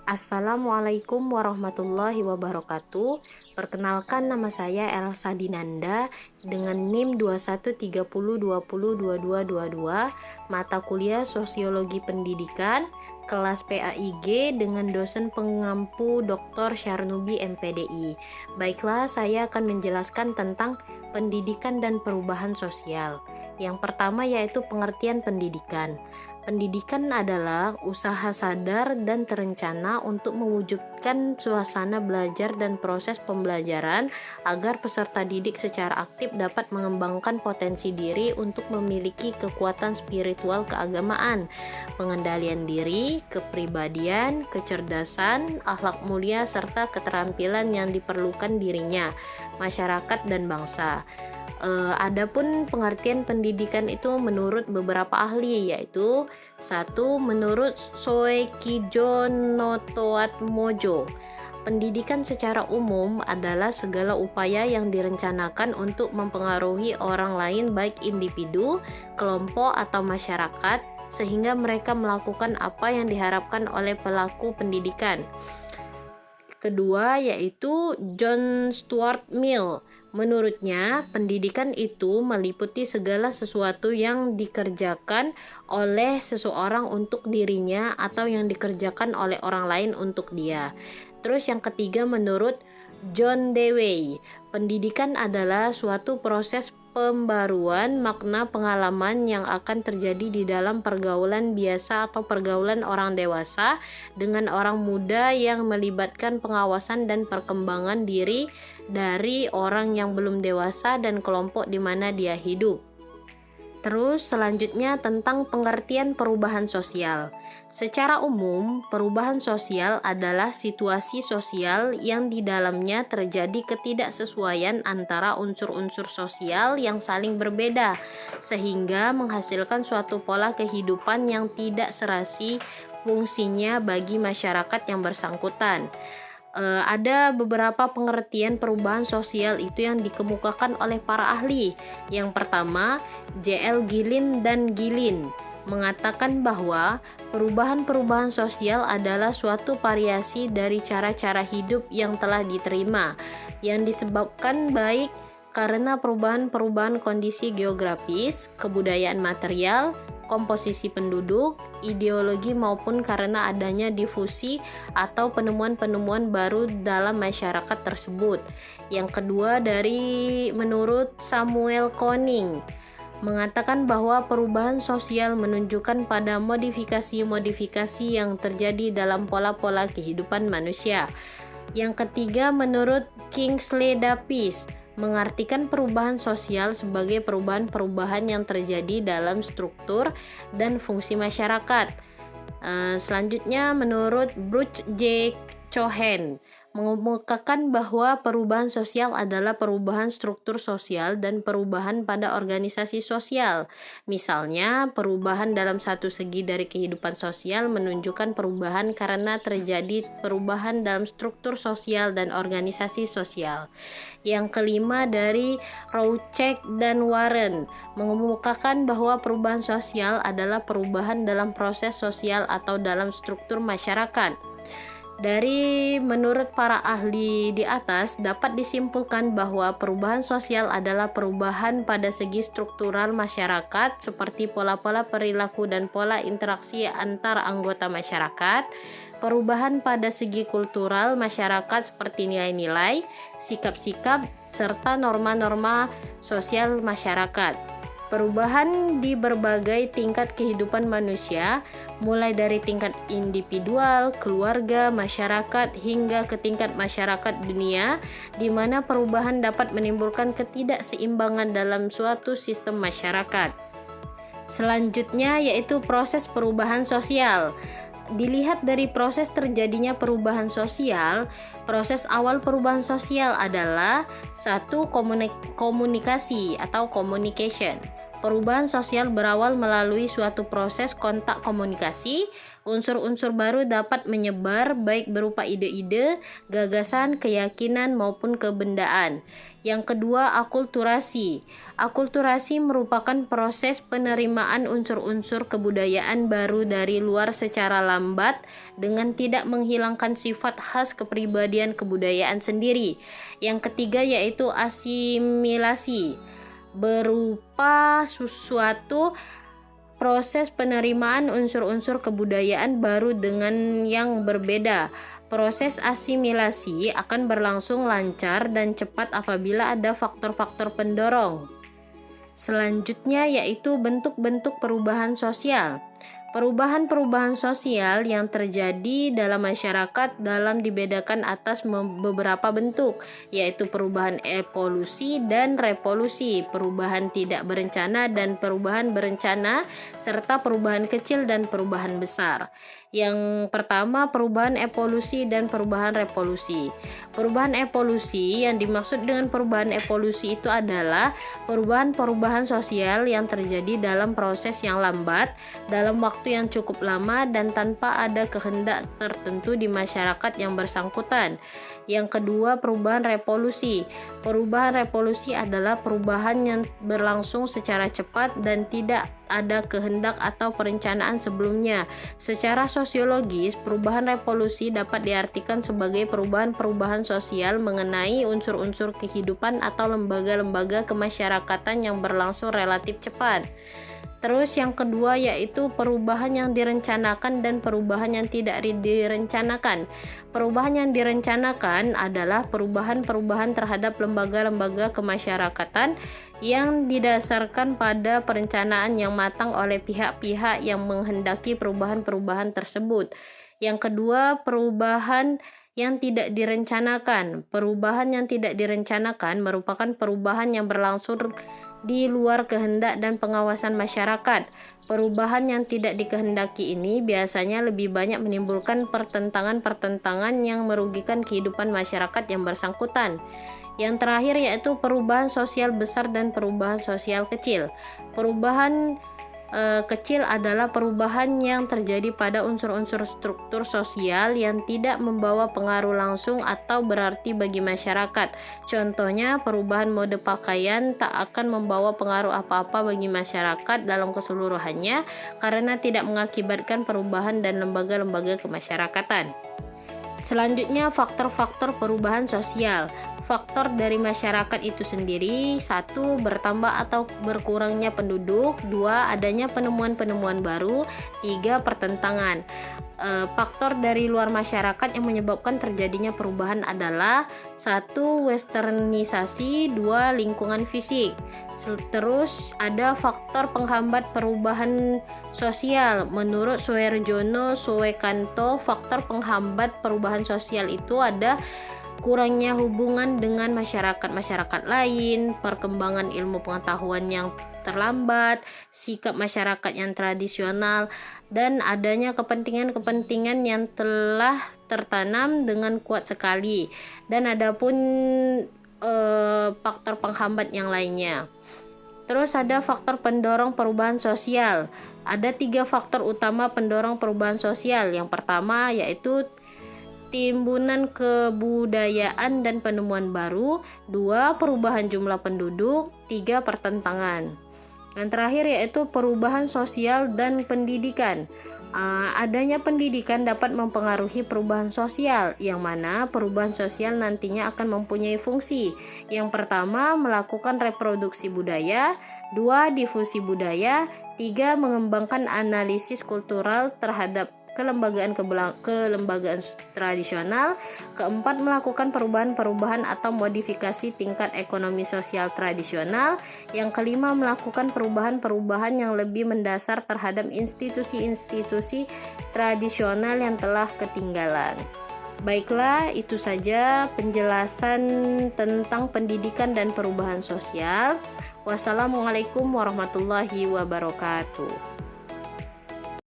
Assalamualaikum warahmatullahi wabarakatuh. Perkenalkan, nama saya Elsa Dinanda dengan NIM 2130202222, mata kuliah Sosiologi Pendidikan, kelas PAIG dengan dosen pengampu Dr. Syarnubi MPDI. Baiklah, saya akan menjelaskan tentang pendidikan dan perubahan sosial. Yang pertama yaitu pengertian pendidikan. Pendidikan adalah usaha sadar dan terencana untuk mewujudkan suasana belajar dan proses pembelajaran agar peserta didik secara aktif dapat mengembangkan potensi diri untuk memiliki kekuatan spiritual keagamaan, pengendalian diri, kepribadian, kecerdasan, akhlak mulia, serta keterampilan yang diperlukan dirinya, masyarakat, dan bangsa. Adapun pengertian pendidikan itu menurut beberapa ahli, yaitu satu, menurut Soekijo Notoatmojo, pendidikan secara umum adalah segala upaya yang direncanakan untuk mempengaruhi orang lain, baik individu, kelompok, atau masyarakat, sehingga mereka melakukan apa yang diharapkan oleh pelaku pendidikan. Kedua yaitu John Stuart Mill. Menurutnya, pendidikan itu meliputi segala sesuatu yang dikerjakan oleh seseorang untuk dirinya atau yang dikerjakan oleh orang lain untuk dia. Terus yang ketiga menurut John Dewey, pendidikan adalah suatu proses pembaruan makna pengalaman yang akan terjadi di dalam pergaulan biasa atau pergaulan orang dewasa dengan orang muda yang melibatkan pengawasan dan perkembangan diri dari orang yang belum dewasa dan kelompok di mana dia hidup. Terus selanjutnya tentang pengertian perubahan sosial. Secara umum, perubahan sosial adalah situasi sosial yang di dalamnya terjadi ketidaksesuaian antara unsur-unsur sosial yang saling berbeda, sehingga menghasilkan suatu pola kehidupan yang tidak serasi fungsinya bagi masyarakat yang bersangkutan. Ada beberapa pengertian perubahan sosial itu yang dikemukakan oleh para ahli. Yang pertama, J.L. Gilin dan Gilin mengatakan bahwa perubahan-perubahan sosial adalah suatu variasi dari cara-cara hidup yang telah diterima, yang disebabkan baik karena perubahan-perubahan kondisi geografis, kebudayaan material, komposisi penduduk, ideologi, maupun karena adanya difusi atau penemuan-penemuan baru dalam masyarakat tersebut. Yang kedua menurut Samuel Koning mengatakan bahwa perubahan sosial menunjukkan pada modifikasi-modifikasi yang terjadi dalam pola-pola kehidupan manusia. Yang ketiga menurut Kingsley Davis mengartikan perubahan sosial sebagai perubahan-perubahan yang terjadi dalam struktur dan fungsi masyarakat. Selanjutnya menurut Bruce J. Cohen mengemukakan bahwa perubahan sosial adalah perubahan struktur sosial dan perubahan pada organisasi sosial. Misalnya, perubahan dalam satu segi dari kehidupan sosial menunjukkan perubahan karena terjadi perubahan dalam struktur sosial dan organisasi sosial. Yang kelima dari Rouchek dan Warren mengemukakan bahwa perubahan sosial adalah perubahan dalam proses sosial atau dalam struktur masyarakat. Menurut para ahli di atas, dapat disimpulkan bahwa perubahan sosial adalah perubahan pada segi struktural masyarakat seperti pola-pola perilaku dan pola interaksi antar anggota masyarakat, perubahan pada segi kultural masyarakat seperti nilai-nilai, sikap-sikap, serta norma-norma sosial masyarakat. Perubahan di berbagai tingkat kehidupan manusia, mulai dari tingkat individual, keluarga, masyarakat, hingga ke tingkat masyarakat dunia, di mana perubahan dapat menimbulkan ketidakseimbangan dalam suatu sistem masyarakat. Selanjutnya yaitu proses perubahan sosial. Dilihat dari proses terjadinya perubahan sosial, proses awal perubahan sosial adalah satu, komunikasi atau communication. Perubahan sosial berawal melalui suatu proses kontak komunikasi. Unsur-unsur baru dapat menyebar baik berupa ide-ide, gagasan, keyakinan maupun kebendaan. Yang kedua, akulturasi. Akulturasi merupakan proses penerimaan unsur-unsur kebudayaan baru dari luar secara lambat dengan tidak menghilangkan sifat khas kepribadian kebudayaan sendiri. Yang ketiga yaitu asimilasi, berupa sesuatu proses penerimaan unsur-unsur kebudayaan baru dengan yang berbeda. Proses asimilasi akan berlangsung lancar dan cepat apabila ada faktor-faktor pendorong. Selanjutnya yaitu bentuk-bentuk perubahan sosial. Perubahan-perubahan sosial yang terjadi dalam masyarakat dalam dibedakan atas beberapa bentuk, yaitu perubahan evolusi dan revolusi, perubahan tidak berencana dan perubahan berencana, serta perubahan kecil dan perubahan besar. Yang pertama, perubahan evolusi dan perubahan revolusi. Perubahan evolusi, yang dimaksud dengan perubahan evolusi itu adalah perubahan-perubahan sosial yang terjadi dalam proses yang lambat, dalam waktu yang cukup lama dan tanpa ada kehendak tertentu di masyarakat yang bersangkutan. Yang kedua, perubahan revolusi. Perubahan revolusi adalah perubahan yang berlangsung secara cepat dan tidak ada kehendak atau perencanaan sebelumnya. Secara sosiologis, perubahan revolusi dapat diartikan sebagai perubahan-perubahan sosial mengenai unsur-unsur kehidupan atau lembaga-lembaga kemasyarakatan yang berlangsung relatif cepat. Terus yang kedua yaitu perubahan yang direncanakan dan perubahan yang tidak direncanakan. Perubahan yang direncanakan adalah perubahan-perubahan terhadap lembaga-lembaga kemasyarakatan yang didasarkan pada perencanaan yang matang oleh pihak-pihak yang menghendaki perubahan-perubahan tersebut. Yang kedua, perubahan yang tidak direncanakan. Perubahan yang tidak direncanakan merupakan perubahan yang berlangsung di luar kehendak dan pengawasan masyarakat. Perubahan yang tidak dikehendaki ini biasanya lebih banyak menimbulkan pertentangan-pertentangan yang merugikan kehidupan masyarakat yang bersangkutan. Yang terakhir yaitu perubahan sosial besar dan perubahan sosial kecil. Perubahan kecil adalah perubahan yang terjadi pada unsur-unsur struktur sosial yang tidak membawa pengaruh langsung atau berarti bagi masyarakat. Contohnya, perubahan mode pakaian tak akan membawa pengaruh apa-apa bagi masyarakat dalam keseluruhannya karena tidak mengakibatkan perubahan dan lembaga-lembaga kemasyarakatan. Selanjutnya, faktor-faktor perubahan sosial. Faktor dari masyarakat itu sendiri: 1. Bertambah atau berkurangnya penduduk. 2. Adanya penemuan-penemuan baru. 3. Pertentangan. Faktor dari luar masyarakat yang menyebabkan terjadinya perubahan adalah 1. Westernisasi. 2. Lingkungan fisik. Terus ada faktor penghambat perubahan sosial. Menurut Suherjono Suekanto, faktor penghambat perubahan sosial itu ada kurangnya hubungan dengan masyarakat lain, perkembangan ilmu pengetahuan yang terlambat, sikap masyarakat yang tradisional, dan adanya kepentingan-kepentingan yang telah tertanam dengan kuat sekali. Dan adapun faktor penghambat yang lainnya. Terus ada faktor pendorong perubahan sosial. Ada 3 faktor utama pendorong perubahan sosial. Yang pertama yaitu timbunan kebudayaan dan penemuan baru. 2. Perubahan jumlah penduduk. 3. Pertentangan. Dan terakhir yaitu perubahan sosial dan pendidikan. Adanya pendidikan dapat mempengaruhi perubahan sosial, yang mana perubahan sosial nantinya akan mempunyai fungsi. Yang pertama, melakukan reproduksi budaya. 2. Difusi budaya. 3. Mengembangkan analisis kultural terhadap kelembagaan tradisional. 4. Melakukan perubahan-perubahan atau modifikasi tingkat ekonomi sosial tradisional. Yang 5. Melakukan perubahan-perubahan yang lebih mendasar terhadap institusi-institusi tradisional yang telah ketinggalan. Baiklah, itu saja penjelasan tentang pendidikan dan perubahan sosial. Wassalamualaikum warahmatullahi wabarakatuh.